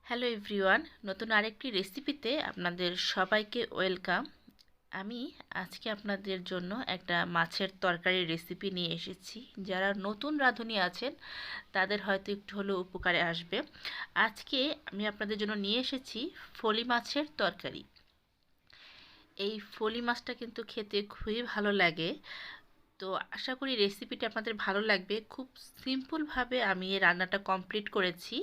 Hello everyone, নতুন আরেকটি রেসিপিতে আপনাদের সবাইকে ওয়েলকাম। আমি আজকে আপনাদের জন্য একটা মাছের তরকারির রেসিপি নিয়ে এসেছি। যারা নতুন রাঁধুনি আছেন তাদের হয়তো একটু হলেও উপকারে আসবে। আজকে আমি আপনাদের জন্য নিয়ে এসেছি ফলি মাছের তরকারি। এই ফলি মাছটা কিন্তু খেতে খুবই ভালো লাগে। তো আশা করি রেসিপিটা আপনাদের ভালো লাগবে। খুব সিম্পলভাবে আমি এই রান্নাটা কমপ্লিট করেছি।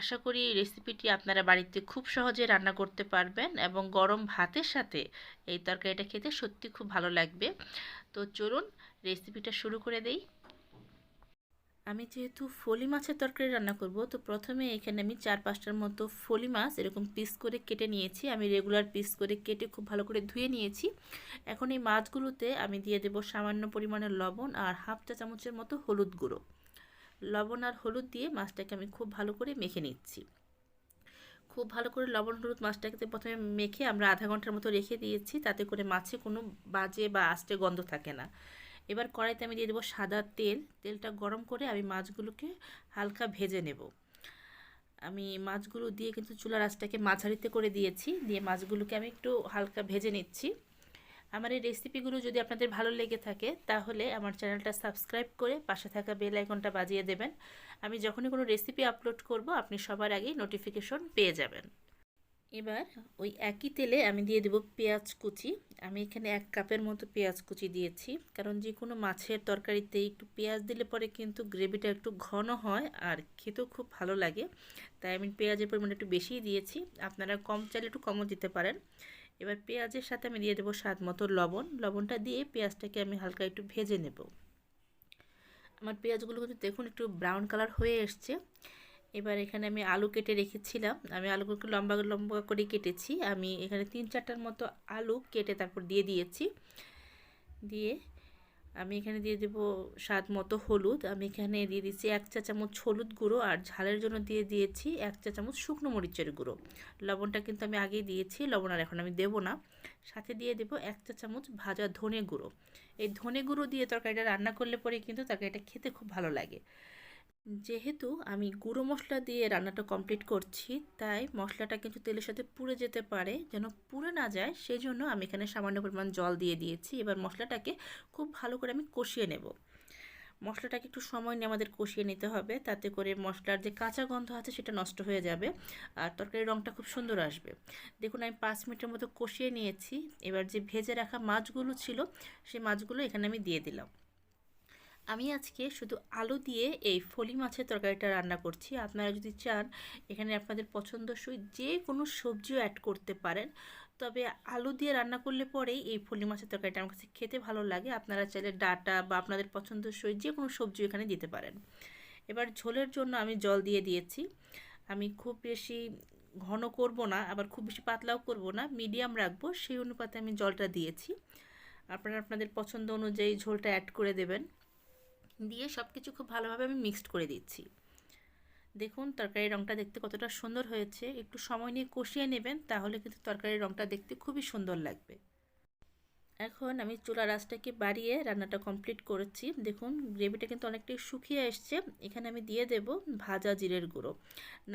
আশা করি রেসিপিটি আপনারা বাড়িতে খুব সহজে রান্না করতে পারবেন এবং গরম ভাতের সাথে এই তরকারিটা খেতে সত্যি খুব ভালো লাগবে। তো চলুন রেসিপিটা শুরু করে দেই। আমি যেহেতু ফলি মাছের তরকারি রান্না করব, তো প্রথমে এখানে আমি 4-5টার মতো ফলি মাছ এরকম পিস করে কেটে নিয়েছি। আমি রেগুলার পিস করে কেটে খুব ভালো করে ধুয়ে নিয়েছি। এখন এই মাছগুলোতে আমি দিয়ে দেব সামান্য পরিমাণে লবণ আর হাফ চা চামচের মতো হলুদ গুঁড়ো। লবণ আর হলুদ দিয়ে মাছটাকে আমি খুব ভালো করে মেখে নিচ্ছি। খুব ভালো করে লবণ হলুদ মাছটাকে প্রথমে মেখে আমরা আধা ঘন্টার মতো রেখে দিয়েছি, তাতে করে মাছে কোনো বাজে বা আস্তে গন্ধ থাকে না। এবার কড়াইতে আমি দিয়ে দেবো সাদা তেল। তেলটা গরম করে আমি মাছগুলোকে হালকা ভেজে নেব। আমি মাছগুলো দিয়ে কিন্তু চুলার আঁচটাকে মাঝারিতে করে দিয়েছি, দিয়ে মাছগুলোকে আমি একটু হালকা ভেজে নিচ্ছি। আমার এই রেসিপিগুলো যদি আপনাদের ভালো লেগে থাকে তাহলে আমার চ্যানেলটা সাবস্ক্রাইব করে পাশে থাকা বেল আইকনটা বাজিয়ে দেবেন। আমি যখনই কোনো রেসিপি আপলোড করব আপনি সবার আগেই নোটিফিকেশন পেয়ে যাবেন। এবার ওই একই তেলে আমি দিয়ে দেব পেঁয়াজ কুচি। আমি এখানে 1 কাপের মতো পেঁয়াজ কুচি দিয়েছি, কারণ যে কোনো মাছের তরকারিতে একটু পেঁয়াজ দিলে পরে কিন্তু গ্রেভিটা একটু ঘন হয় আর খেতেও খুব ভালো লাগে। তাই আমি পেঁয়াজের পরিমাণ একটু বেশিই দিয়েছি। আপনারা কম চাইলে একটু কমও দিতে পারেন। এবার পেঁয়াজের সাথে আমি দিয়ে দেবো স্বাদ মতো লবণ। লবণটা দিয়ে পেঁয়াজটাকে আমি হালকা একটু ভেজে নেব। আমার পেঁয়াজগুলো কিন্তু দেখুন একটু ব্রাউন কালার হয়ে এসছে। এবার এখানে আমি আলু কেটে রেখেছিলাম। আমি আলুগুলোকে লম্বা লম্বা করে কেটেছি। আমি এখানে 3-4টার মতো আলু কেটে তারপর দিয়ে দিয়েছি। দিয়ে আমি এখানে দিয়ে দেব স্বাদ মতো হলুদ। আমি এখানে দিয়ে দিচ্ছি 1 চা চামচ হলুদ গুঁড়ো, আর ঝালের জন্য দিয়ে দিয়েছি 1 চা চামচ শুকনো মরিচের গুঁড়ো। লবণটা কিন্তু আমি আগেই দিয়েছি, লবণ আর এখন আমি দেবো না। সাথে দিয়ে দেব 1 চা চামচ ভাজা ধনে গুঁড়ো। এই ধনে গুঁড়ো দিয়ে তরকারিটা রান্না করলে পরে কিন্তু তরকারিটা খেতে খুব ভালো লাগে। যেহেতু আমি গুঁড়ো মশলা দিয়ে রান্নাটা কমপ্লিট করছি, তাই মশলাটা কিন্তু তেলের সাথে পুড়ে যেতে পারে। যেন পুড়ে না যায় সেই জন্য আমি এখানে সামান্য পরিমাণ জল দিয়ে দিয়েছি। এবার মশলাটাকে খুব ভালো করে আমি কষিয়ে নেব। মশলাটাকে একটু সময় নিয়ে আমাদের কষিয়ে নিতে হবে, তাতে করে মশলার যে কাঁচা গন্ধ আছে সেটা নষ্ট হয়ে যাবে আর তরকারির রঙটা খুব সুন্দর আসবে। দেখুন আমি 5 মিনিটের মতো কষিয়ে নিয়েছি। এবার যে ভেজে রাখা মাছগুলো ছিল সেই মাছগুলো এখানে আমি দিয়ে দিলাম। আমি আজকে শুধু আলু দিয়ে এই ফলি মাছের তরকারিটা রান্না করছি। আপনারা যদি চান এখানে আপনাদের পছন্দসই যে কোনো সবজিও অ্যাড করতে পারেন, তবে আলু দিয়ে রান্না করলে পরেই এই ফলি মাছের তরকারিটা আমার কাছে খেতে ভালো লাগে। আপনারা চাইলে ডাঁটা বা আপনাদের পছন্দসই যে কোনো সবজি এখানে দিতে পারেন। এবার ঝোলের জন্য আমি জল দিয়ে দিয়েছি। আমি খুব বেশি ঘন করব না, আবার খুব বেশি পাতলাও করব না, মিডিয়াম রাখবো, সেই অনুপাতে আমি জলটা দিয়েছি। আপনারা আপনাদের পছন্দ অনুযায়ী ঝোলটা অ্যাড করে দেবেন। দিয়ে সব কিছু খুব ভালোভাবে আমি মিক্সড করে দিচ্ছি। দেখুন তরকারির রঙটা দেখতে কতটা সুন্দর হয়েছে। একটু সময় নিয়ে কষিয়ে নেবেন, তাহলে কিন্তু তরকারির রঙটা দেখতে খুবই সুন্দর লাগবে। এখন আমি চুলার আঁচটাকে বাড়িয়ে রান্নাটা কমপ্লিট করেছি। দেখুন গ্রেভিটা কিন্তু অনেকটাই শুকিয়ে এসছে। এখানে আমি দিয়ে দেব ভাজা জিরের গুঁড়ো।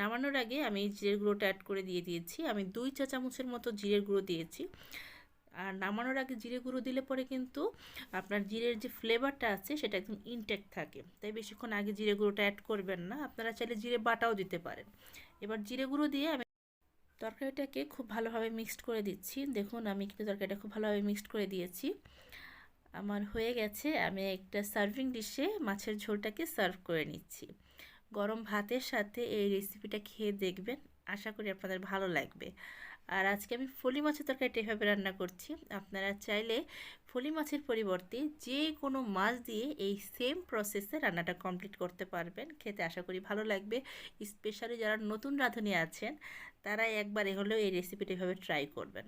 নামানোর আগে আমি জিরের গুঁড়োটা অ্যাড করে দিয়ে দিয়েছি। আমি 2 চা চামচের মতো জিরের গুঁড়ো দিয়েছি। আর নামানোর আগে জিরে গুঁড়ো দিলে পরে কিন্তু আপনার জিরের যে ফ্লেভারটা আছে সেটা একদম ইনটেক্ট থাকে, তাই বেশিক্ষণ আগে জিরে গুঁড়োটা অ্যাড করবেন না। আপনারা চাইলে জিরে বাটাও দিতে পারেন। এবার জিরে গুঁড়ো দিয়ে আমি তরকারিটাকে খুব ভালোভাবে মিক্সড করে দিচ্ছি। দেখুন আমি কিন্তু তরকারিটা খুব ভালোভাবে মিক্সড করে দিয়েছি। আমার হয়ে গেছে। আমি একটা সার্ভিং ডিশে মাছের ঝোলটাকে সার্ভ করে নিচ্ছি। গরম ভাতের সাথে এই রেসিপিটা খেয়ে দেখবেন, আশা করি আপনাদের ভালো লাগবে। আর আজকে আমি ফলি মাছের তরকারিটা এভাবে রান্না করছি। আপনারা চাইলে ফলি মাছের পরিবর্তে যে কোনো মাছ দিয়ে এই সেম প্রসেসে রান্নাটা কমপ্লিট করতে পারবেন। খেতে আশা করি ভালো লাগবে। স্পেশালি যারা নতুন রাঁধুনি আছেন তারা একবার হলেও এই রেসিপিটা এভাবে ট্রাই করবেন।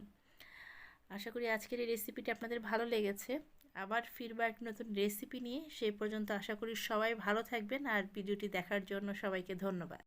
আশা করি আজকের এই রেসিপিটা আপনাদের ভালো লেগেছে। আবার ফিরবার এক নতুন রেসিপি নিয়ে। সেই পর্যন্ত আশা করি সবাই ভালো থাকবেন, আর ভিডিওটি দেখার জন্য সবাইকে ধন্যবাদ।